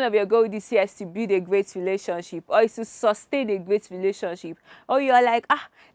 one of your goals this year is to build a great relationship, or is to sustain a great relationship, or you're like,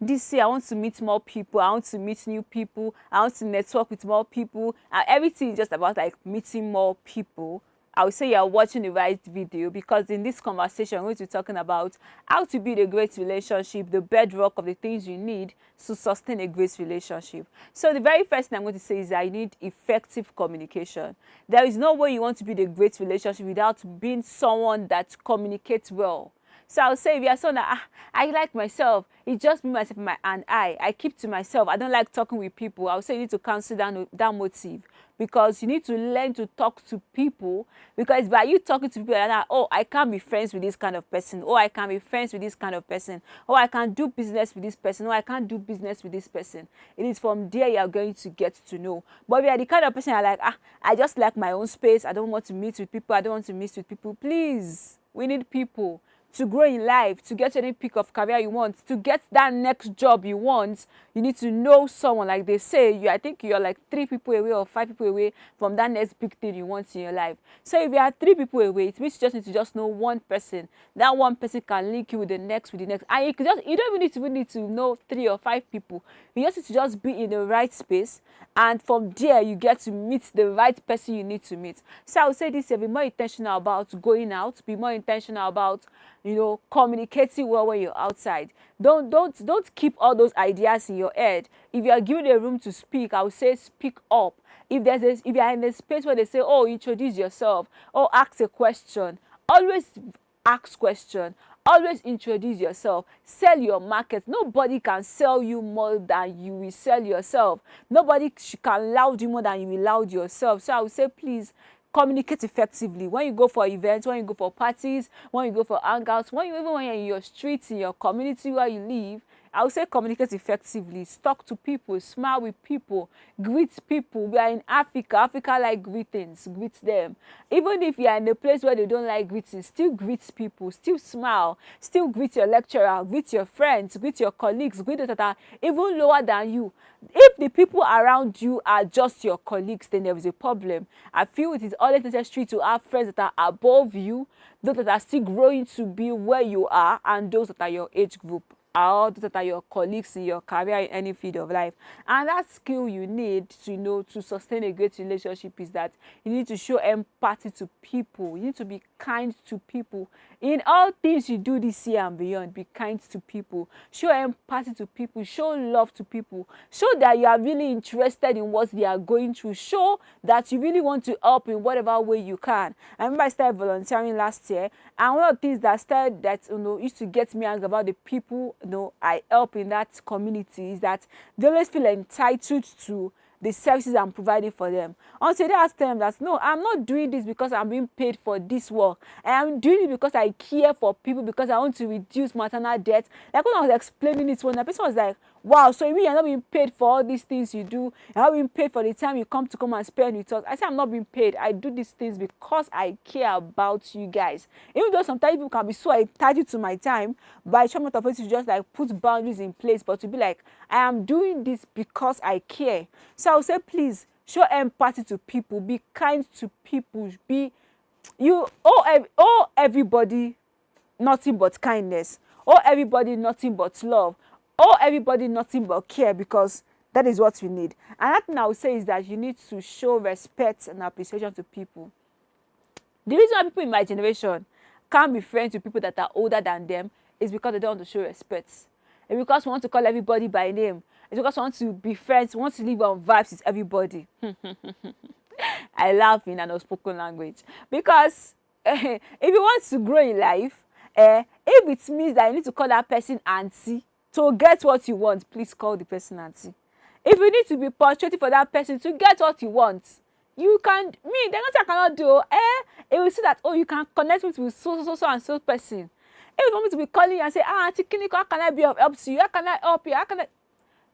this year I want to meet more people, I want to meet new people, I want to network with more people, and everything is just about like meeting more people, I would say you're watching the right video, because in this conversation, we're going to be talking about how to build a great relationship, the bedrock of the things you need to sustain a great relationship. So the very first thing I'm going to say is that you need effective communication. There is no way you want to build a great relationship without being someone that communicates well. So I'll say if you're someone that, I like myself, it's just me, myself, and I keep to myself, I don't like talking with people, I'll say you need to cancel that motive, because you need to learn to talk to people, because by you talking to people like that, oh, I can't be friends with this kind of person, oh, I can be friends with this kind of person, oh, I can do business with this person, oh, I can't do business with this person. It is from there you are going to get to know. But if you are the kind of person you're like, I just like my own space, I don't want to meet with people, I don't want to mix with people, please, we need people to grow in life, to get any peak of career you want, to get that next job you want. You need to know someone. Like they say, I think you're like 3 people away or 5 people away from that next big thing you want in your life. So if you are 3 people away, it means you just need to just know one person. That one person can link you with the next, and you don't even need to know 3 or 5 people. You just need to just be in the right space, and from there you get to meet the right person you need to meet. So I would say this year, be more intentional about going out, be more intentional about communicating well when you're outside. Don't keep all those ideas in your head. If you are given a room to speak, I would say speak up. If you are in a space where they say, oh, introduce yourself, or ask a question, always ask question. Always introduce yourself. Sell your market. Nobody can sell you more than you will sell yourself. Nobody can loud you more than you will loud yourself. So I would say, please, communicate effectively. When you go for events, when you go for parties, when you go for hangouts, even when you're in your streets, in your community where you live, I would say communicate effectively. Talk to people, smile with people, greet people. We are in Africa. Africa like greetings. Greet them. Even if you are in a place where they don't like greetings, still greet people, still smile, still greet your lecturer, greet your friends, greet your colleagues, greet those that are even lower than you. If the people around you are just your colleagues, then there is a problem. I feel it is always necessary to have friends that are above you, those that are still growing to be where you are, and those that are your age group, or those that are your colleagues in your career in any field of life. And that skill you need to sustain a great relationship is that you need to show empathy to people. You need to be kind to people. In all things you do this year and beyond, be kind to people. Show empathy to people. Show love to people. Show that you are really interested in what they are going through. Show that you really want to help in whatever way you can. I remember I started volunteering last year, and one of the things that used to get me angry about the people I help in that community is that they always feel entitled to the services I'm providing for them. Until they ask them that, no, I'm not doing this because I'm being paid for this work. I'm doing it because I care for people, because I want to reduce maternal death. Like when I was explaining it, when the person was like, wow, so you mean you're not being paid for all these things you do? You're not being paid for the time you come and spend with us? I say I'm not being paid. I do these things because I care about you guys. Even though sometimes people can be so entitled to my time, by some of it to just like put boundaries in place, but to be like, I am doing this because I care. So I would say, please show empathy to people, be kind to people, owe everybody nothing but kindness, owe everybody nothing but love, owe everybody nothing but care, because that is what we need. Another thing I would say is that you need to show respect and appreciation to people. The reason why people in my generation can't be friends with people that are older than them is because they don't want to show respect. And because we want to call everybody by name. It's because we want to be friends, we want to live on vibes with everybody. I laugh in an unspoken language. Because if you want to grow in life, if it means that you need to call that person auntie to get what you want, please call the person auntie. If you need to be portrayed for that person to get what you want, you can, there's nothing I cannot do. It will see that, oh, you can connect with so and so person. If you want me to be calling you and say, Auntie Kiniko, how can I be of help to you? How can I help you?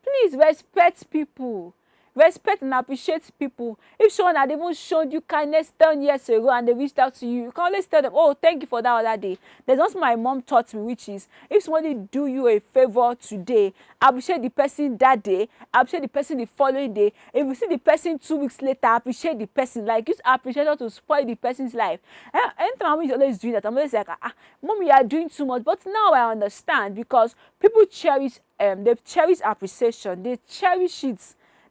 Please respect people. Respect and appreciate people. If someone had even shown you kindness 10 years ago and they reached out to you, you can always tell them, oh, thank you for that other day. There's also my mom taught me, which is, if somebody do you a favor today, appreciate the person that day, appreciate the person the following day. If you see the person 2 weeks later, appreciate the person. Like, use appreciation to spoil the person's life. And anytime I'm always doing that, I'm always like, mom, you are doing too much. But now I understand, because people cherish, they cherish appreciation. They cherish it.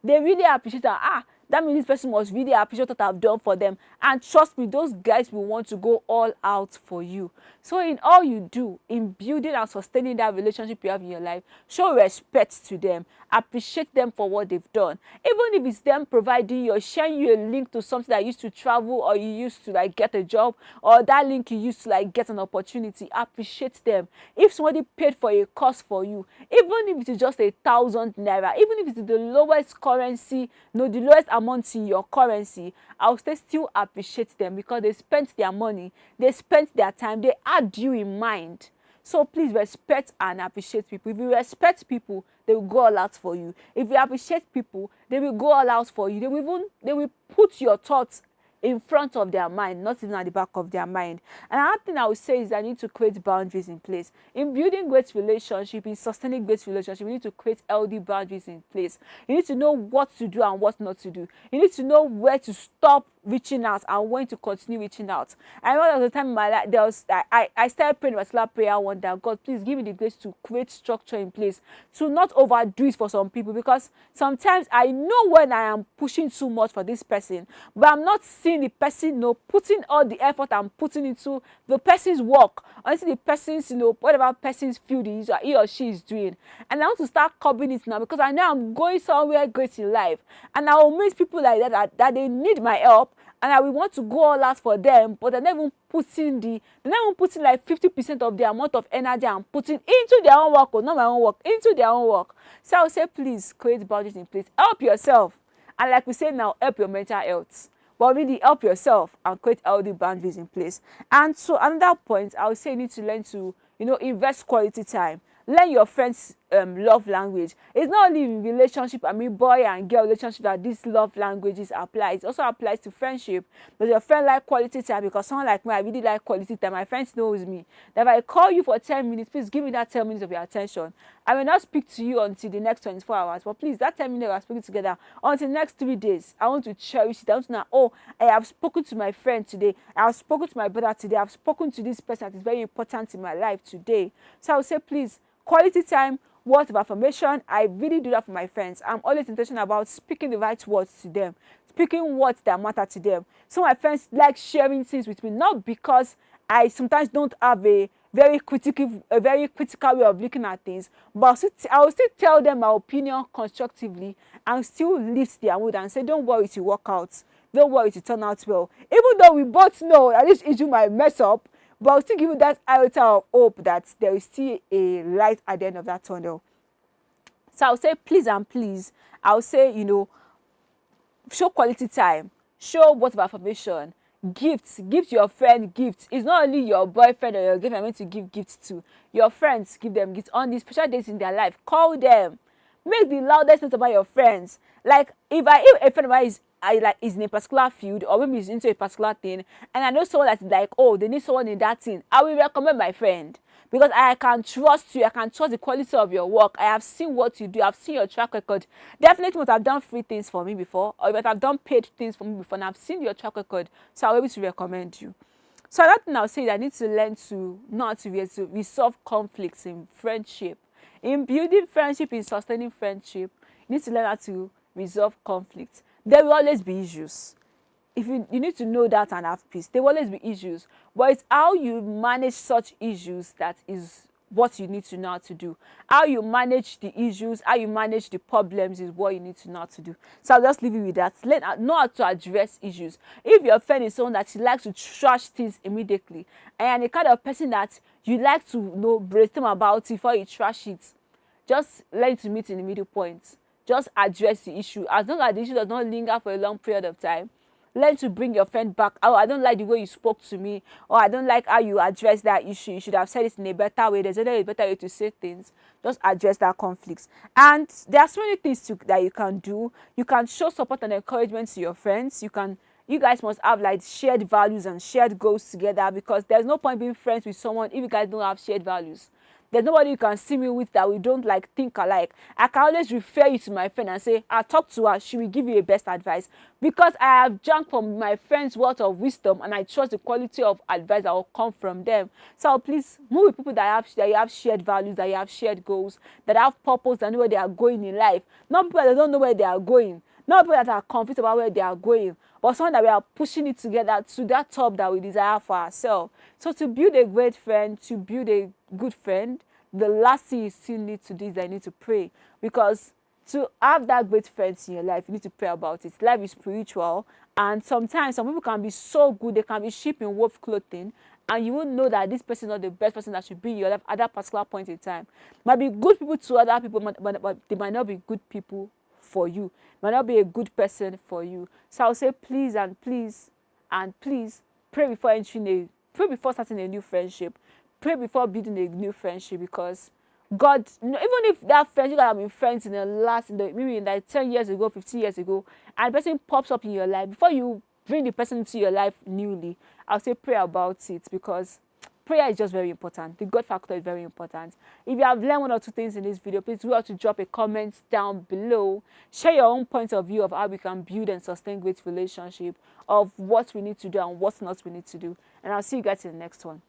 They really appreciate that. That means this person must really appreciate what I've done for them. And trust me, those guys will want to go all out for you. So in all you do, in building and sustaining that relationship you have in your life, show respect to them. Appreciate them for what they've done. Even if it's them providing you or sharing you a link to something that you used to travel, or you used to like get a job, or that link you used to like get an opportunity, appreciate them. If somebody paid for a course for you, even if it is just 1,000 naira, even if it's the lowest currency, no, the lowest amount in your currency, I'll still appreciate them, because they spent their money, they spent their time, they had you in mind. So please respect and appreciate people. If you respect people, they will go all out for you. If you appreciate people, they will go all out for you. They will put your thoughts in front of their mind, not even at the back of their mind. And another thing I would say is that you need to create boundaries in place. In building great relationship, in sustaining great relationship, you need to create healthy boundaries in place. You need to know what to do and what not to do. You need to know where to stop reaching out and when to continue reaching out. I remember there was a time in my life, I started praying a particular prayer one day: God, please give me the grace to create structure in place, to not overdo it for some people, because sometimes I know when I am pushing too much for this person, but I'm not seeing the person, putting all the effort I'm putting into the person's work, or into the person's, whatever person's field he or she is doing. And I want to start copying it now, because I know I'm going somewhere great in life, and I will meet people like that they need my help, and I will want to go all out for them, but they're not even putting like 50% of the amount of energy I'm putting into their own work, or not my own work, into their own work. So I would say, please create boundaries in place. Help yourself. And like we say now, help your mental health. But really help yourself and create healthy boundaries in place. And so another point, I would say you need to learn to, invest quality time. Learn your friends' love language. It's not only in relationship, boy and girl relationship, that these love languages apply. It also applies to friendship. Does your friend like quality time? Because someone like me, I really like quality time. My friends knows me. That if I call you for 10 minutes, please give me that 10 minutes of your attention. I will not speak to you until the next 24 hours. But please, that 10 minutes we are speaking together, until the next 3 days, I want to cherish it. I want to know, oh, I have spoken to my friend today. I have spoken to my brother today. I have spoken to this person that is very important in my life today. So I would say, please, quality time, words of affirmation. I really do that for my friends. I'm always intentional about speaking the right words to them, speaking words that matter to them. Some of my friends like sharing things with me, not because I sometimes don't have a very critical way of looking at things, but I will still tell them my opinion constructively and still lift their mood and say, don't worry, it will work out. Don't worry, it will turn out well. Even though we both know that this issue might mess up, but I'll still give you that iota of hope that there is still a light at the end of that tunnel. So I'll say, please and please, I'll say, show quality time, show words of affirmation, gifts. Give your friend gifts. It's not only your boyfriend or your girlfriend you're meant to give gifts to. Your friends, give them gifts on these special days in their life. Call them. Make the loudest noise about your friends. Like, if a friend of mine is in a particular field, or maybe is into a particular thing, and I know someone that's like, oh, they need someone in that thing, I will recommend my friend, because I can trust you. I can trust the quality of your work. I have seen what you do. I've seen your track record. Definitely you must have done free things for me before, or you might have done paid things for me before, and I've seen your track record, so I'll be able to recommend you. So another thing I'll say is I need to learn to not to resolve conflicts in friendship. In building friendship, in sustaining friendship, you need to learn how to resolve conflicts. There will always be issues. If you need to know that and have peace. There will always be issues. But it's how you manage such issues that is what you need to know how to do. How you manage the issues, how you manage the problems is what you need to know how to do. So I'll just leave you with that. Know how to address issues. If your friend is someone that she likes to trash things immediately, and the kind of person that you like to brainstorm about it before you trash it, just learn to meet in the middle point. Just address the issue. As long as the issue does not linger for a long period of time, Learn to bring your friend back. Oh, I don't like the way you spoke to me, or I don't like how you addressed that issue. You should have said it in a better way. There's a better way to say things. Just address that conflicts. And there are so many things that you can do. You can show support and encouragement to your friends. You guys must have like shared values and shared goals together, because there's no point being friends with someone if you guys don't have shared values. There's nobody you can see me with that we don't like think alike. I can always refer you to my friend and say, I talk to her, she will give you a best advice, because I have drunk from my friend's words of wisdom and I trust the quality of advice that will come from them. So please move with people that you have shared values, that you have shared goals, that have purpose, that know where they are going in life. Not people that don't know where they are going. Not people that are confused about where they are going, but someone that we are pushing it together to that top that we desire for ourselves. So to build a great friend, to build a good friend, the last thing you still need to do is that you need to pray. Because to have that great friends in your life, you need to pray about it. Life is spiritual, and sometimes some people can be so good, they can be sheep in wolf clothing, and you will know that this person is not the best person that should be in your life at that particular point in time. Might be good people to other people, but they might not be good people for you, might not be a good person for you. So I'll say please and please and please pray before pray before starting a new friendship. Pray before building a new friendship, because God, even if that friendship that have been friends in the last, maybe in like 10 years ago, 15 years ago, and the person pops up in your life, before you bring the person into your life newly, I'll say pray about it, because prayer is just very important. The God factor is very important. If you have learned one or two things in this video, please do have to drop a comment down below. Share your own point of view of how we can build and sustain great relationship, of what we need to do and what not we need to do. And I'll see you guys in the next one.